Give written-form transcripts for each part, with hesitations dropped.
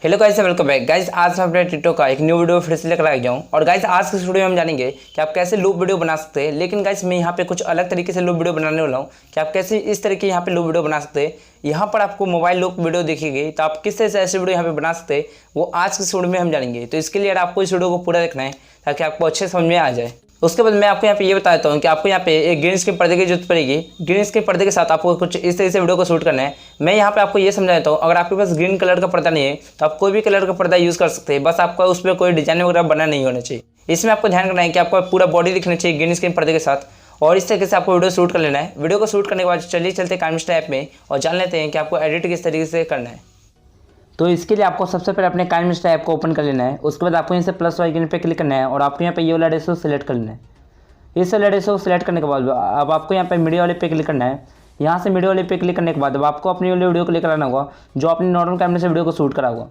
Hello guys, welcome back guys. आज मैं अपने टिकटॉक का एक न्यू वीडियो फिर से लेकर आ गया हूँ। और गाइस आज के इस वीडियो में हम जानेंगे कि आप कैसे लूप वीडियो बना सकते हैं। लेकिन गाइस मैं यहाँ पे कुछ अलग तरीके से लूप वीडियो बनाने वाला हूँ कि आप कैसे इस तरीके यहाँ पे लूप वीडियो बना सकते हैं। यहाँ पर आपको मोबाइल लूप वीडियो दिखेगी, तो आप किस तरह से ऐसे वीडियो यहाँ पे बना सकते हैं वो आज के इस वीडियो में हम जानेंगे। तो इसके लिए आपको इस वीडियो को पूरा देखना है ताकि आपको अच्छे समझ में आ जाए। उसके बाद मैं आपको यहाँ पे ये बता देता हूँ कि आपको यहाँ पे एक ग्रीन स्क्रीन पर्दे की जरूरत पड़ेगी। ग्रीन स्क्रीन पर्दे के साथ आपको कुछ इस तरह से वीडियो को शूट करना है। मैं यहाँ पे आपको ये समझा देता हूँ, अगर आपके पास ग्रीन कलर का पर्दा नहीं है तो आप कोई भी कलर का पर्दा यूज़ कर सकते हैं, बस आपका उस पर कोई डिजाइन वगैरह बना नहीं होना चाहिए। इसमें आपको ध्यान रखना है कि आपका पूरा बॉडी दिखना चाहिए ग्रीन स्क्रीन पर्दे के साथ, और इस तरीके से आपको वीडियो शूट कर लेना है। वीडियो को शूट करने के बाद चलिए चलते काइमस्टर ऐप में और जान लेते हैं कि आपको एडिट किस तरीके से करना है। तो इसके लिए आपको सबसे पहले अपने काइमस्टर ऐप को ओपन कर लेना है। उसके बाद आपको यहाँ से प्लस आइकन पे क्लिक करना है और आपको यहाँ पे ये वाला डेस्क सेलेक्ट कर लेना है। इस वाले को सिलेक्ट करने के बाद अब आपको यहाँ पे मीडिया वाले पे क्लिक करना है। यहाँ से मीडिया वाले पे क्लिक करने के बाद अब आपको अपनी वाली वीडियो को लेकर आना होगा जो आपने नॉर्मल कैमरे से वीडियो को शूट करा होगा।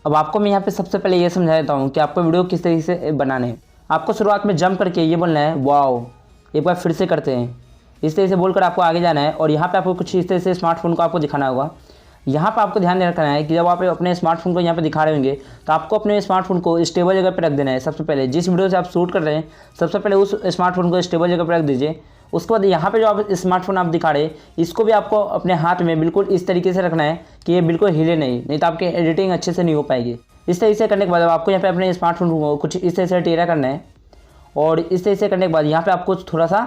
अब आपको मैं यहाँ पे सबसे पहले ये समझा देता हूँ कि आपको वीडियो किस तरीके से बनाने हैं। आपको शुरुआत में जंप करके ये बोलना है वाओ, एक बार फिर से करते हैं। इस तरह से बोलकर आपको आगे जाना है और यहाँ पर आपको कुछ इस तरह से स्मार्टफोन को आपको दिखाना होगा। यहाँ पर आपको ध्यान रखना है कि जब आप अपने स्मार्टफोन को यहाँ पे दिखा रहे होंगे तो आपको अपने स्मार्टफोन को स्टेबल जगह पे रख देना है। सबसे पहले जिस वीडियो से आप शूट कर रहे हैं सबसे पहले उस स्मार्टफोन को स्टेबल जगह पे रख दीजिए। उसके बाद यहाँ पे जो आप स्मार्टफोन आप दिखा रहे हैं इसको भी आपको अपने हाथ में बिल्कुल इस तरीके से रखना है कि ये बिल्कुल हिले नहीं तो आपकी एडिटिंग अच्छे से नहीं हो पाएगी। इस तरीके से करने के बाद आपको यहाँ पे अपने स्मार्टफोन को कुछ इस तरह से टेढ़ा करना है और इस तरह से करने के बाद यहाँ पे आपको थोड़ा सा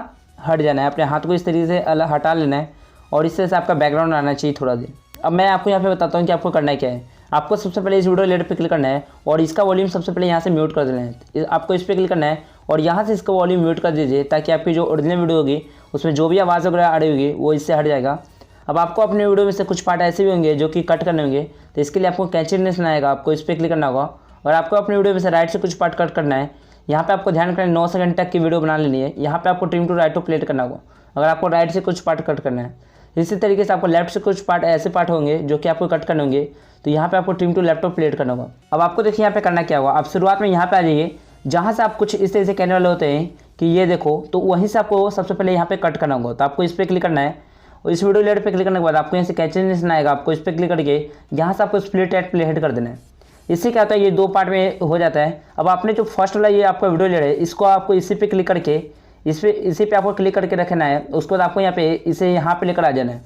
हट जाना है, अपने हाथ को इस तरीके से अलग हटा लेना है और इस तरह से आपका बैकग्राउंड आना चाहिए थोड़ा देर। अब मैं आपको यहाँ पे बताता हूँ कि आपको करना है क्या है। आपको सबसे पहले इस वीडियो लेटर पे क्लिक करना है और इसका वॉल्यूम सबसे पहले यहाँ से म्यूट कर देना है। आपको इस पर क्लिक करना है और यहाँ से इसका वॉल्यूम म्यूट कर दीजिए ताकि आपकी जो ओरिजिनल वीडियो होगी उसमें जो भी आवाज़ वगैरह आ रही होगी वो इससे हट जाएगा। अब आपको अपने वीडियो में से कुछ पार्ट ऐसे भी होंगे जो कि कट करने होंगे, तो इसके लिए आपको कैचीनेस आएगा, आपको इस पर क्लिक करना होगा और आपको अपने वीडियो में से राइट से कुछ पार्ट कट करना है। यहाँ पे आपको ध्यान रखना है 9 सेकंड तक की वीडियो बना लेनी है। यहाँ पे आपको trim to right to plate करना होगा अगर आपको राइट से कुछ पार्ट कट करना है। इसी तरीके से आपको लेफ्ट से कुछ पार्ट ऐसे पार्ट होंगे जो कि आपको कट करने होंगे, तो यहाँ पे आपको trim to left to plate करना होगा। अब आपको देखिए यहाँ पे करना क्या होगा। आप शुरुआत में यहाँ पे आ जाइए जहाँ से आप कुछ इस तरह से कहने वाले होते हैं कि ये देखो, तो वहीं से आपको सबसे पहले यहाँ पे कट करना होगा। तो आपको इस पर क्लिक करना है और इस वीडियो लेयर पे क्लिक करने के बाद आपको यहाँ से कैचीनेस आएगा, आपको इस पर क्लिक करके यहाँ से आपको स्प्लिट एट प्ले हेड कर देना है। इससे क्या होता है ये 2 पार्ट में हो जाता है। अब आपने जो फर्स्ट वाला ये आपका वीडियो लेयर है इसको आपको इसी पे क्लिक करके इसी पे आपको क्लिक करके रखना है। उसके बाद आपको यहाँ पे इसे यहाँ पे लेकर आ जाना है।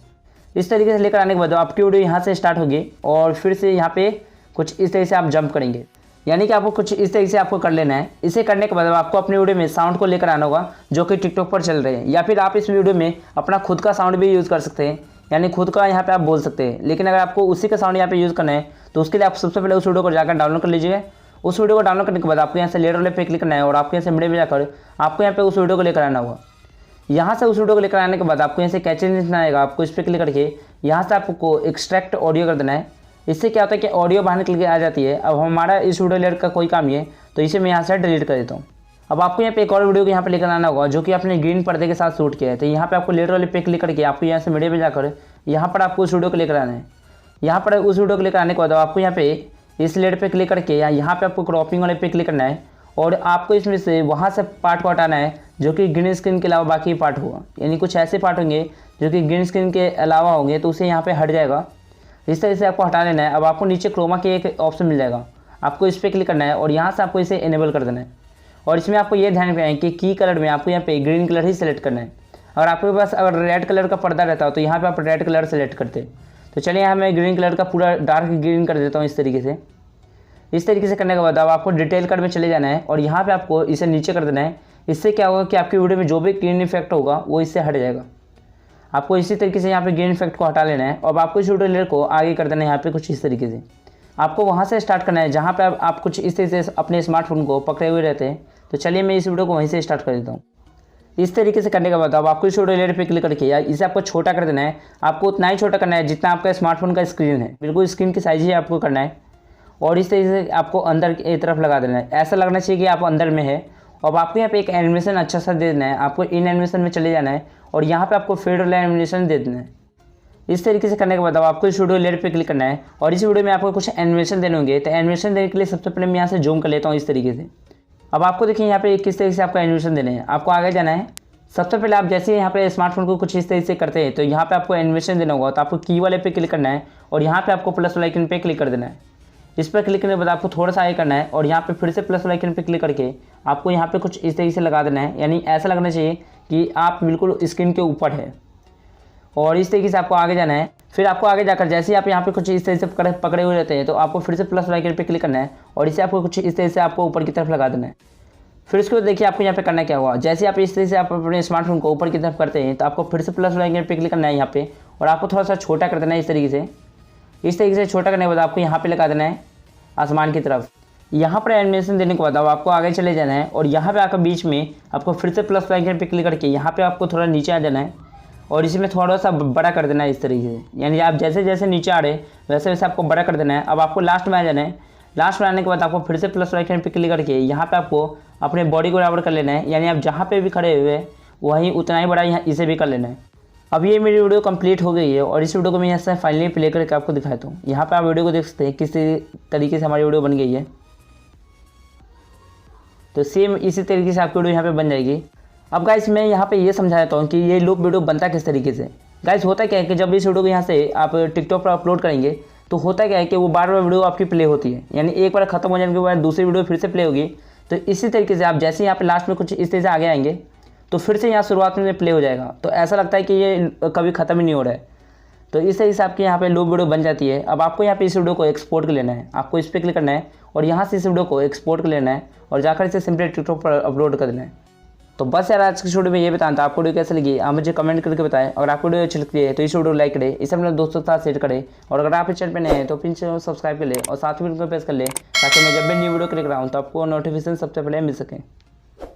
इस तरीके से लेकर आने के बाद आपकी वीडियो यहाँ से स्टार्ट होगी और फिर से यहाँ पे कुछ इस तरीके से आप जंप करेंगे, यानी कि आपको कुछ इस तरीके से आपको कर लेना है। इसे करने के बाद आपको अपनी वीडियो में साउंड को लेकर आना होगा जो कि टिकटॉक पर चल रहे हैं, या फिर आप इस वीडियो में अपना खुद का साउंड भी यूज़ कर सकते हैं, यानी खुद का यहाँ पे आप बोल सकते हैं। लेकिन अगर आपको उसी का साउंड यहाँ पे यूज़ करना है तो उसके लिए आप सबसे पहले उस वीडियो को जाकर डाउनलोड कर लीजिए। उस वीडियो को डाउनलोड करने के बाद आपको यहाँ से लेयर वाले पे क्लिक करना है और आपको यहाँ से मीडिया में जाकर आपको यहाँ पे उस वीडियो को लेकर आना होगा। यहाँ से उस वीडियो को लेकर आने के बाद आपको यहाँ से कैचीनेस आएगा, आपको इस पर क्लिक करके यहाँ से आपको एक्सट्रैक्ट ऑडियो कर देना है। इससे क्या होता है कि ऑडियो बाहर निकल के आ जाती है। अब हमारा इस वीडियो लेयर का कोई काम नहीं है तो इसे मैं यहाँ से डिलीट कर देता हूँ। अब आपको यहाँ पे एक और वीडियो को यहाँ पे लेकर आना होगा जो कि आपने ग्रीन पर्दे के साथ शूट किया है। तो यहाँ पे आपको लेयर वाले पे क्लिक करके आपको यहाँ से मीडिया में जाकर यहाँ पर आपको उस वीडियो को लेकर आना है। यहाँ पर उस वीडियो को लेकर आने के बाद आपको यहाँ पे इस लेयर पे क्लिक करके यहाँ पे आपको क्रॉपिंग वाले पे क्लिक करना है और आपको इसमें से वहाँ से पार्ट को हटाना है जो कि ग्रीन स्क्रीन के अलावा बाकी पार्ट होगा, यानी कुछ ऐसे पार्ट होंगे जो कि ग्रीन स्क्रीन के अलावा होंगे तो उसे यहाँ पे हट जाएगा। इस तरह से आपको हटा लेना है। अब आपको नीचे क्रोमा के एक ऑप्शन मिल जाएगा, आपको इस पर क्लिक करना है और यहाँ से आपको इसे इनेबल कर देना है। और इसमें आपको ये ध्यान रखना है कि की कलर में आपको यहाँ पे ग्रीन कलर ही सेलेक्ट करना है। अगर आपके पास अगर रेड कलर का पर्दा रहता हो तो यहाँ पे आप रेड कलर सेलेक्ट करते। तो चलिए यहाँ मैं ग्रीन कलर का पूरा डार्क ग्रीन कर देता हूँ इस तरीके से। इस तरीके से करने के बाद अब आपको डिटेल कट में चले जाना है और यहाँ पे आपको इसे नीचे कर देना है। इससे क्या होगा कि आपकी वीडियो में जो भी ग्रीन इफेक्ट होगा वो इससे हट जाएगा। आपको इसी तरीके से यहाँ पे ग्रीन इफेक्ट को हटा लेना है और आपको इस वीडियो लेयर को आगे कर देना है यहाँ पे कुछ इस तरीके से। आपको वहाँ से स्टार्ट करना है जहाँ पे आप कुछ इस तरीके से अपने स्मार्टफोन को पकड़े हुए रहते हैं। तो चलिए मैं इस वीडियो को वहीं से स्टार्ट कर देता हूँ। इस तरीके से करने के बाद अब आपको इस वीडियो लेयर पे क्लिक करके या इसे आपको छोटा कर देना है। आपको उतना ही छोटा करना है जितना आपका स्मार्टफोन का स्क्रीन है, बिल्कुल स्क्रीन की साइज ही आपको करना है और इस तरीके से आपको अंदर की तरफ लगा देना है। ऐसा लगना चाहिए कि आप अंदर में है। और आपको यहाँ पे एक एनिमेशन अच्छा सा दे देना है। आपको इन एनिमेशन में चले जाना है और यहाँ पे आपको फेड वाला एनिमेशन दे देना है। इस तरीके से करने के बाद अब आपको इस वीडियो लेयर पे क्लिक करना है और इस वीडियो में आपको कुछ एनिमेशन देने होंगे। तो एनिमेशन देने के लिए सबसे पहले मैं यहाँ से जूम कर लेता हूँ इस तरीके से। अब आपको देखिए यहाँ पे किस तरीके से आपको एनिमेशन देने हैं। आपको आगे जाना है। सबसे पहले आप जैसे यहाँ पे स्मार्टफोन को कुछ इस तरीके से करते हैं तो यहाँ पे आपको एनिमेशन देना होगा। तो आपको की वाले पे क्लिक करना है और यहाँ पे आपको प्लस वाला आइकन पे क्लिक कर देना है। इस पर क्लिक करने के बाद आपको थोड़ा सा आगे करना है और यहाँ पे फिर से प्लस वाले आइकन पे क्लिक करके आपको यहाँ पे कुछ इस तरीके से लगा देना है, यानी ऐसा लगना चाहिए कि आप बिल्कुल स्क्रीन के ऊपर है। और इस तरीके से आपको आगे जाना है। फिर आपको आगे जाकर जैसे ही आप यहाँ पे कुछ इस तरीके से पकड़े हुए रहते हैं तो आपको फिर से प्लस वाले आइकन पे क्लिक करना है और इसे आपको कुछ इस तरीके से आपको ऊपर की तरफ लगा देना है। फिर उसके बाद देखिए आपको यहाँ पे करना क्या हुआ, जैसे आप इस तरीके से आप अपने स्मार्टफोन को ऊपर की तरफ करते हैं तो आपको फिर से प्लस वाले आइकन पे क्लिक करना है यहाँ पे और आपको थोड़ा सा छोटा कर देना है। इस तरीके से छोटा करने के बाद आपको यहाँ पे लगा देना है आसमान की तरफ। यहाँ पर एनिमेशन देने के बाद अब आपको आगे चले जाना है और यहाँ पे आकर बीच में आपको फिर से प्लस आइकन पे क्लिक करके यहाँ पे आपको थोड़ा नीचे आ जाना है और इसमें थोड़ा सा बड़ा कर देना है इस तरीके से, यानी आप जैसे जैसे नीचे आ रहे वैसे वैसे आपको बड़ा कर देना है। अब आपको लास्ट में आ जाना है। लास्ट में आने के बाद आपको फिर से प्लस आइकन पे क्लिक करके यहाँ पे आपको अपने बॉडी को बराबर कर लेना है, यानी आप जहाँ पे भी खड़े हुए वहीं उतना ही बड़ा यहाँ इसे भी कर लेना है। अब ये मेरी वीडियो कंप्लीट हो गई है और इस वीडियो को मैं यहाँ से फाइनली प्ले करके आपको दिखाता हूँ। यहाँ पे आप वीडियो को देख सकते हैं किस तरीके से हमारी वीडियो बन गई है। तो सेम इसी तरीके से आपकी वीडियो यहाँ पे बन जाएगी। अब गाइस मैं यहाँ पे ये समझा देता हूँ कि ये लूप वीडियो बनता किस तरीके से। गाइस होता क्या है कि जब इस वीडियो को यहाँ से आप टिकटॉक पर अपलोड करेंगे तो होता क्या है कि वो बार बार वीडियो आपकी प्ले होती है, यानी एक बार खत्म हो जाने के बाद दूसरी वीडियो फिर से प्ले होगी। तो इसी तरीके से आप जैसे यहाँ पे लास्ट में कुछ इस तरीके से आगे आएंगे तो फिर से यहाँ शुरुआत में प्ले हो जाएगा। तो ऐसा लगता है कि ये कभी ख़त्म ही नहीं हो रहा है। तो इस तरीके से आपके यहाँ पे लूप वीडियो बन जाती है। अब आपको यहाँ पे इस वीडियो को एक्सपोर्ट कर लेना है, आपको इस पर क्लिक करना है और यहाँ से इस वीडियो को एक्सपोर्ट कर लेना है और जाकर इसे सिंपली टिकटॉक पर अपलोड कर देना है। तो बस यार आज की वीडियो में ये बताना था। आपको वीडियो कैसे लगी आप मुझे कमेंट करके बताएं। अगर आपको वीडियो अच्छी लगती है तो इस वीडियो को लाइक करें, इसे अपने दोस्तों के साथ शेयर करें और अगर आप इस चैनल पर नए हैं तो प्लीज चैनल को सब्सक्राइब कर लें और साथ में प्रेस कर लें ताकि मैं जब भी न्यू वीडियो क्लिक कराऊँ तो आपको नोटिफिकेशन सबसे पहले मिल सके।